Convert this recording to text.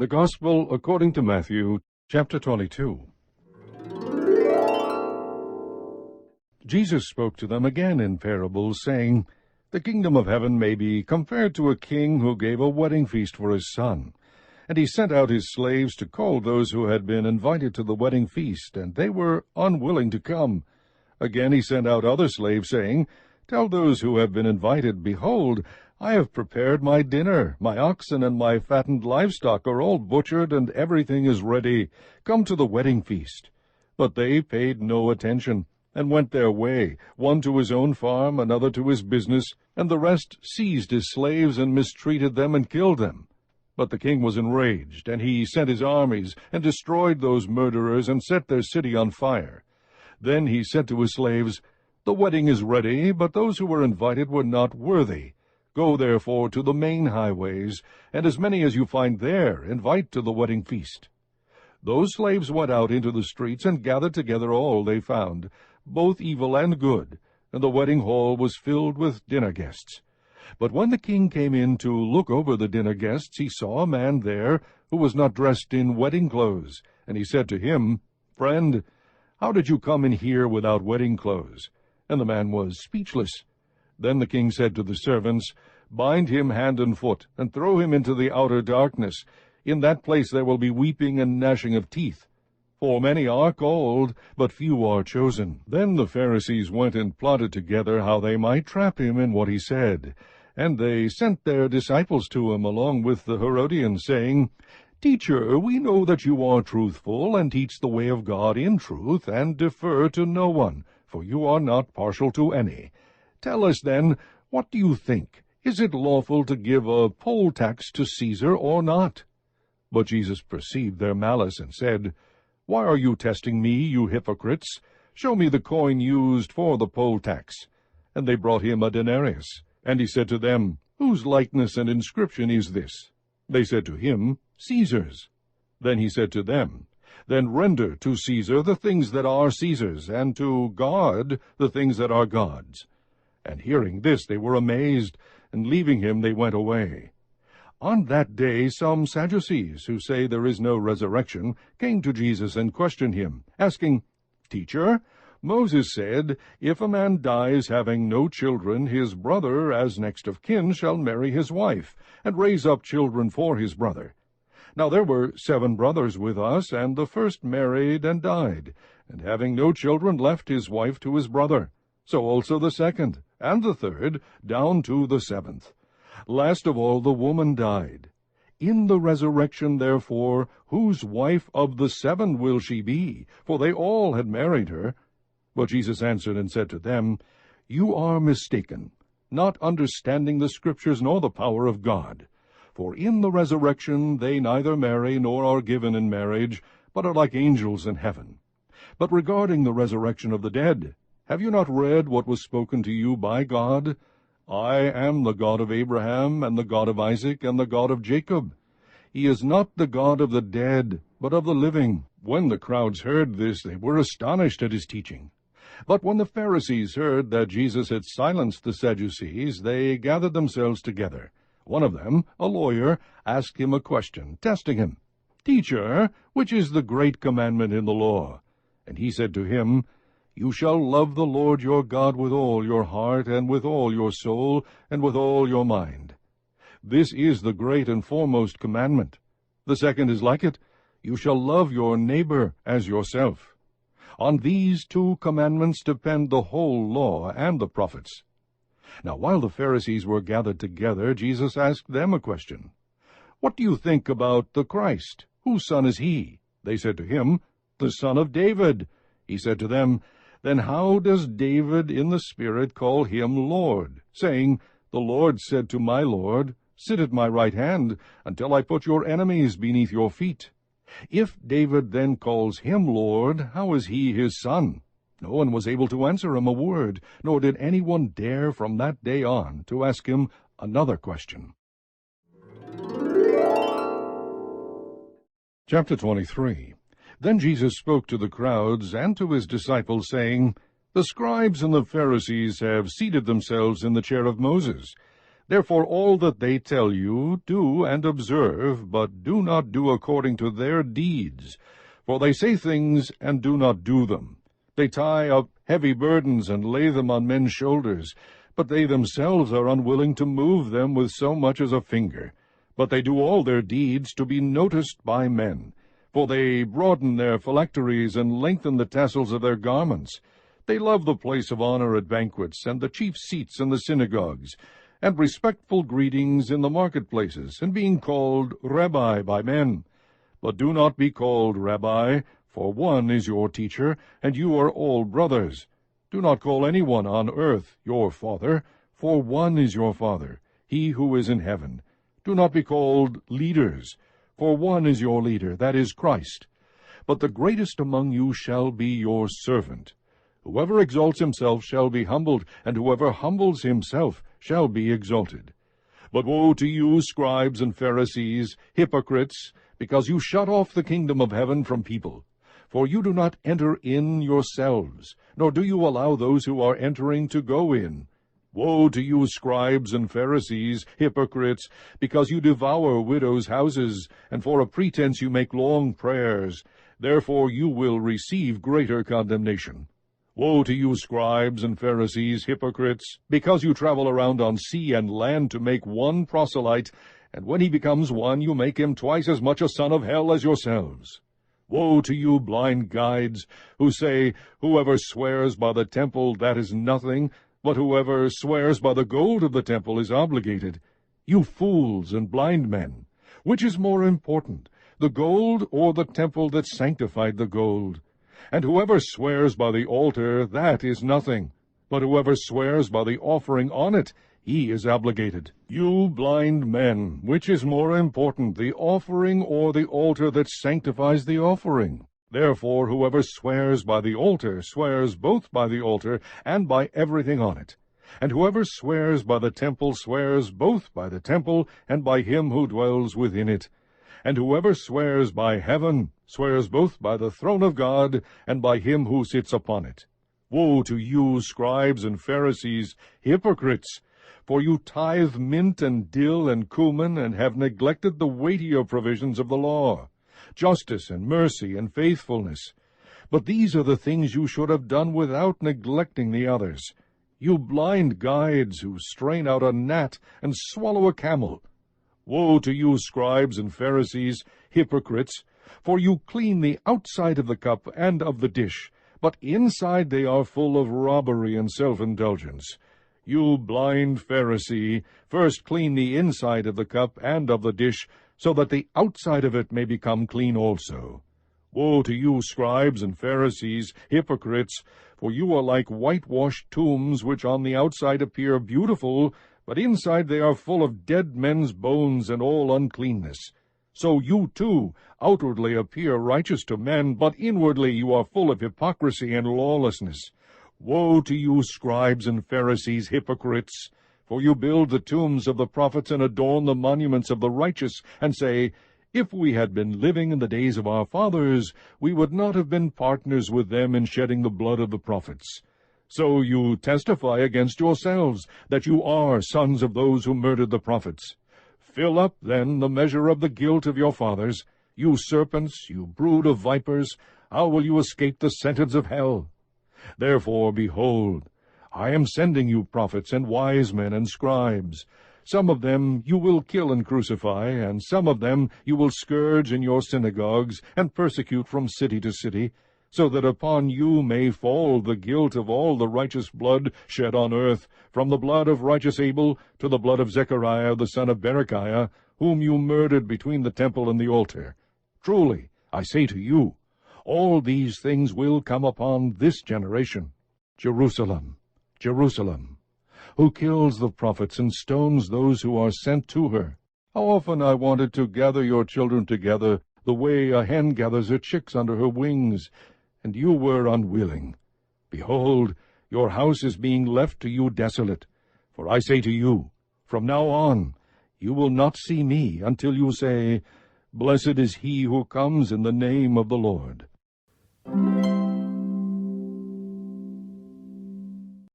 The Gospel according to Matthew, chapter 22. Jesus spoke to them again in parables, saying, The kingdom of heaven may be compared to a king who gave a wedding feast for his son. And he sent out his slaves to call those who had been invited to the wedding feast, and they were unwilling to come. Again he sent out other slaves, saying, Tell those who have been invited, Behold, I have prepared my dinner. My oxen and my fattened livestock are all butchered, and everything is ready. Come to the wedding feast. But they paid no attention, and went their way, one to his own farm, another to his business, and the rest seized his slaves and mistreated them and killed them. But the king was enraged, and he sent his armies, and destroyed those murderers, and set their city on fire. Then he said to his slaves, The wedding is ready, but those who were invited were not worthy. Go therefore to the main highways, and as many as you find there, invite to the wedding feast. Those slaves went out into the streets, and gathered together all they found, both evil and good, and the wedding hall was filled with dinner guests. But when the king came in to look over the dinner guests, he saw a man there who was not dressed in wedding clothes. And he said to him, Friend, how did you come in here without wedding clothes? And the man was speechless. Then the king said to the servants, Bind him hand and foot, and throw him into the outer darkness. In that place there will be weeping and gnashing of teeth. For many are called, but few are chosen. Then the Pharisees went and plotted together how they might trap him in what he said. And they sent their disciples to him along with the Herodians, saying, Teacher, we know that you are truthful, and teach the way of God in truth, and defer to no one, for you are not partial to any. Tell us then, what do you think? Is it lawful to give a poll tax to Caesar or not? But Jesus perceived their malice, and said, Why are you testing me, you hypocrites? Show me the coin used for the poll tax. And they brought him a denarius. And he said to them, Whose likeness and inscription is this? They said to him, Caesar's. Then he said to them, Then render to Caesar the things that are Caesar's, and to God the things that are God's. And hearing this they were amazed, and leaving him they went away. On that day some Sadducees, who say there is no resurrection, came to Jesus and questioned him, asking, Teacher, Moses said, If a man dies having no children, his brother, as next of kin, shall marry his wife, and raise up children for his brother. Now there were 7 brothers with us, and the first married and died, and having no children left his wife to his brother. So also the second, and the third, down to the 7th. Last of all the woman died. In the resurrection, therefore, whose wife of the 7 will she be? For they all had married her. But Jesus answered and said to them, You are mistaken, not understanding the Scriptures nor the power of God. For in the resurrection they neither marry nor are given in marriage, but are like angels in heaven. But regarding the resurrection of the dead, have you not read what was spoken to you by God? I am the God of Abraham, and the God of Isaac, and the God of Jacob. He is not the God of the dead, but of the living. When the crowds heard this, they were astonished at his teaching. But when the Pharisees heard that Jesus had silenced the Sadducees, they gathered themselves together. One of them, a lawyer, asked him a question, testing him. Teacher, which is the great commandment in the law? And he said to him, You shall love the Lord your God with all your heart, and with all your soul, and with all your mind. This is the great and foremost commandment. The second is like it, You shall love your neighbor as yourself. On these 2 commandments depend the whole law and the prophets. Now while the Pharisees were gathered together, Jesus asked them a question. What do you think about the Christ? Whose son is he? They said to him, The son of David. He said to them, Then how does David in the Spirit call him Lord, saying, The Lord said to my Lord, Sit at my right hand, until I put your enemies beneath your feet? If David then calls him Lord, how is he his son? No one was able to answer him a word, nor did anyone dare from that day on to ask him another question. Chapter 23. Then Jesus spoke to the crowds and to his disciples, saying, The scribes and the Pharisees have seated themselves in the chair of Moses. Therefore all that they tell you, do and observe, but do not do according to their deeds. For they say things and do not do them. They tie up heavy burdens and lay them on men's shoulders, but they themselves are unwilling to move them with so much as a finger. But they do all their deeds to be noticed by men. For they broaden their phylacteries and lengthen the tassels of their garments. They love the place of honor at banquets, and the chief seats in the synagogues, and respectful greetings in the marketplaces, and being called Rabbi by men. But do not be called Rabbi, for one is your teacher, and you are all brothers. Do not call anyone on earth your father, for one is your Father, he who is in heaven. Do not be called leaders, for one is your leader, that is Christ. But the greatest among you shall be your servant. Whoever exalts himself shall be humbled, and whoever humbles himself shall be exalted. But woe to you, scribes and Pharisees, hypocrites, because you shut off the kingdom of heaven from people. For you do not enter in yourselves, nor do you allow those who are entering to go in. Woe to you, scribes and Pharisees, hypocrites, because you devour widows' houses, and for a pretense you make long prayers. Therefore you will receive greater condemnation. Woe to you, scribes and Pharisees, hypocrites, because you travel around on sea and land to make one proselyte, and when he becomes one, you make him twice as much a son of hell as yourselves. Woe to you, blind guides, who say, Whoever swears by the temple, that is nothing, but whoever swears by the gold of the temple is obligated. You fools and blind men! Which is more important, the gold or the temple that sanctified the gold? And whoever swears by the altar, that is nothing. But whoever swears by the offering on it, he is obligated. You blind men, which is more important, the offering or the altar that sanctifies the offering? Therefore whoever swears by the altar swears both by the altar and by everything on it. And whoever swears by the temple swears both by the temple and by him who dwells within it. And whoever swears by heaven swears both by the throne of God and by him who sits upon it. Woe to you, scribes and Pharisees, hypocrites! For you tithe mint and dill and cumin, and have neglected the weightier provisions of the law, justice and mercy and faithfulness. But these are the things you should have done without neglecting the others. You blind guides who strain out a gnat and swallow a camel. Woe to you, scribes and Pharisees, hypocrites! For you clean the outside of the cup and of the dish, but inside they are full of robbery and self-indulgence. You blind Pharisee, first clean the inside of the cup and of the dish, so that the outside of it may become clean also. Woe to you, scribes and Pharisees, hypocrites! For you are like whitewashed tombs, which on the outside appear beautiful, but inside they are full of dead men's bones and all uncleanness. So you too outwardly appear righteous to men, but inwardly you are full of hypocrisy and lawlessness. Woe to you, scribes and Pharisees, hypocrites! For you build the tombs of the prophets and adorn the monuments of the righteous, and say, If we had been living in the days of our fathers, we would not have been partners with them in shedding the blood of the prophets. So you testify against yourselves that you are sons of those who murdered the prophets. Fill up, then, the measure of the guilt of your fathers. You serpents, you brood of vipers, how will you escape the sentence of hell? Therefore, behold, I am sending you prophets and wise men and scribes. Some of them you will kill and crucify, and some of them you will scourge in your synagogues and persecute from city to city, so that upon you may fall the guilt of all the righteous blood shed on earth, from the blood of righteous Abel to the blood of Zechariah the son of Berechiah, whom you murdered between the temple and the altar. Truly, I say to you, all these things will come upon this generation. Jerusalem, Jerusalem, who kills the prophets and stones those who are sent to her. How often I wanted to gather your children together, the way a hen gathers her chicks under her wings, and you were unwilling. Behold, your house is being left to you desolate. For I say to you, from now on you will not see me until you say, Blessed is he who comes in the name of the Lord.